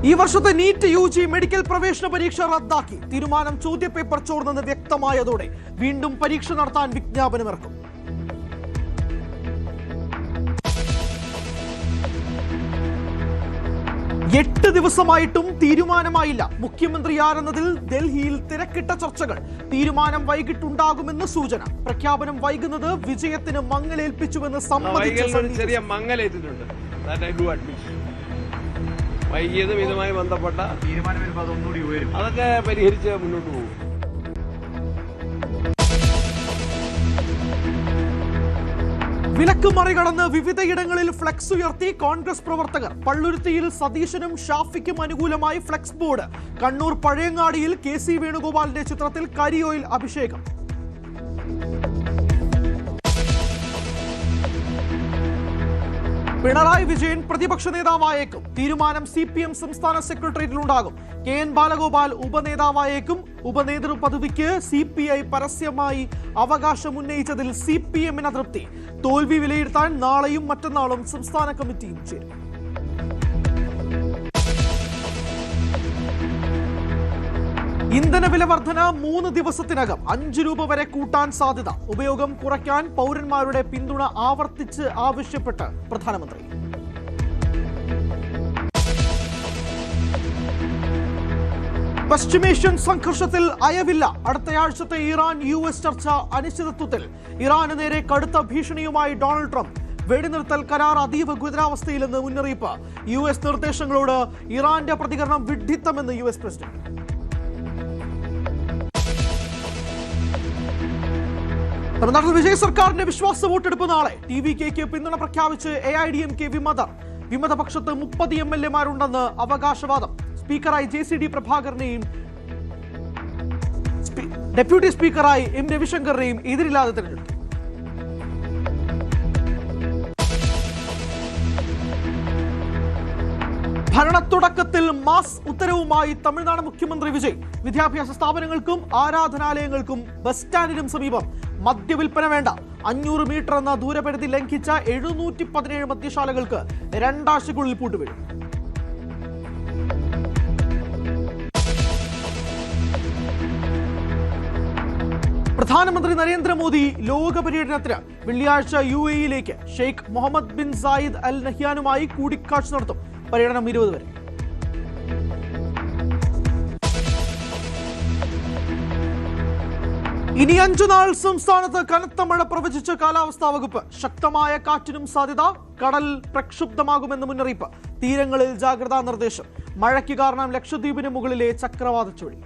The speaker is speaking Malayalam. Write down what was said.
ഈ വർഷത്തെ നീറ്റ് യുജി മെഡിക്കൽ പ്രവേശന പരീക്ഷ റദ്ദാക്കി. തീരുമാനം ചോദ്യപേപ്പർ ചോർന്നെന്ന് വ്യക്തമായതോടെ വീണ്ടും പരീക്ഷ നടത്താൻ വിജ്ഞാപനമിറക്കും. എട്ട് ദിവസമായിട്ടും തീരുമാനമായില്ല. മുഖ്യമന്ത്രി ആരെന്നതിൽ ഡൽഹിയിൽ തിരക്കിട്ട ചർച്ചകൾ. തീരുമാനം വൈകിട്ടുണ്ടാകുമെന്ന് സൂചന. പ്രഖ്യാപനം വൈകുന്നത് വിജയത്തിന് മങ്ങലേൽപ്പിച്ചുവെന്ന് വൈകിയതും ഇതുമായി ബന്ധപ്പെട്ട അതൊക്കെ പരിഹരിച്ച് മുന്നോട്ട് പോകും. വിലക്ക് മറികടന്ന് വിവിധയിടങ്ങളിൽ ഫ്ലക്സ് ഉയർത്തി കോൺഗ്രസ് പ്രവർത്തകർ. പള്ളുരുത്തിയിൽ സതീശനും ഷാഫിക്കും അനുകൂലമായി ഫ്ലക്സ് ബോർഡ്. കണ്ണൂർ പഴയങ്ങാടിയിൽ KC വേണുഗോപാലിന്റെ ചിത്രത്തിൽ കരിയോയിൽ അഭിഷേകം. പിണറായി വിജയൻ പ്രതിപക്ഷ നേതാവായേക്കും. തീരുമാനം CPM സംസ്ഥാന സെക്രട്ടേറിയറ്റിലുണ്ടാകും. KN ബാലഗോപാൽ ഉപനേതാവായേക്കും. ഉപനേതൃ പദവിക്ക് CPI പരസ്യമായി അവകാശം ഉന്നയിച്ചതിൽ CPM-ന് അതൃപ്തി. തോൽവി വിലയിരുത്താൻ നാളെയും മറ്റന്നാളും സംസ്ഥാന കമ്മിറ്റിയും ചേരും. ഇന്ധനവില വർധന 3 ദിവസത്തിനകം 5 രൂപ വരെ കൂട്ടാൻ സാധ്യത. ഉപയോഗം കുറയ്ക്കാൻ പൗരന്മാരുടെ പിന്തുണ ആവർത്തിച്ച് ആവശ്യപ്പെട്ട് പ്രധാനമന്ത്രി. പശ്ചിമേഷ്യൻ സംഘർഷത്തിൽ അയവില്ല. അടുത്തയാഴ്ചത്തെ ഇറാൻ-US ചർച്ച അനിശ്ചിതത്വത്തിൽ. ഇറാന് നേരെ കടുത്ത ഭീഷണിയുമായി ഡൊണാൾഡ് ട്രംപ്. വെടിനിർത്തൽ കരാർ അതീവ ഗുരുതരാവസ്ഥയിലെന്ന് മുന്നറിയിപ്പ്. US നിർദ്ദേശങ്ങളോട് ഇറാന്റെ പ്രതികരണം വിഡ്ഢിത്തമെന്ന് US പ്രസിഡന്റ്. തമിഴ്നാട്ടിൽ വിജയ് സർക്കാരിന്റെ വിശ്വാസ വോട്ടെടുപ്പ് നാളെ. TVKക്ക് പിന്തുണ പ്രഖ്യാപിച്ച് AIDMK വിമതർ. വിമതപക്ഷത്ത് 30 MLA-മാരുണ്ടെന്ന് അവകാശവാദം. സ്പീക്കറായി JCD പ്രഭാകരനെയും ഡെപ്യൂട്ടി സ്പീക്കറായി M രവിശങ്കറിനെയും എതിരില്ലാതെ തെരഞ്ഞെടുത്തു. ഭരണത്തുടക്കത്തിൽ മാസ് ഉത്തരവുമായി തമിഴ്നാട് മുഖ്യമന്ത്രി വിജയ്. വിദ്യാഭ്യാസ സ്ഥാപനങ്ങൾക്കും ആരാധനാലയങ്ങൾക്കും ബസ് സ്റ്റാൻഡിനും സമീപം മദ്യവിൽപ്പന വേണ്ട. 500 മീറ്റർ എന്ന ദൂരപരിധി ലംഘിച്ച 717 മദ്യശാലകൾക്ക് 2 ആഴ്ചയ്ക്കുള്ളിൽ പൂട്ടുവീഴും. പ്രധാനമന്ത്രി നരേന്ദ്രമോദി ലോക പര്യടനത്തിന് വെള്ളിയാഴ്ച UAE-യിലേക്ക്. Sheikh Mohammed bin Zayed Al നഹ്യാനുമായി കൂടിക്കാഴ്ച നടത്തും. പര്യടനം 20 വരെ. ഇനി 5 നാൾ സംസ്ഥാനത്ത് കനത്ത മഴ പ്രവചിച്ച കാലാവസ്ഥാ വകുപ്പ്. ശക്തമായ കാറ്റിനും സാധ്യത. കടൽ പ്രക്ഷുബ്ധമാകുമെന്ന് മുന്നറിയിപ്പ്. തീരങ്ങളിൽ ജാഗ്രതാ നിർദ്ദേശം. മഴയ്ക്ക് കാരണം ലക്ഷദ്വീപിന് മുകളിലെ ചക്രവാത ചുഴി.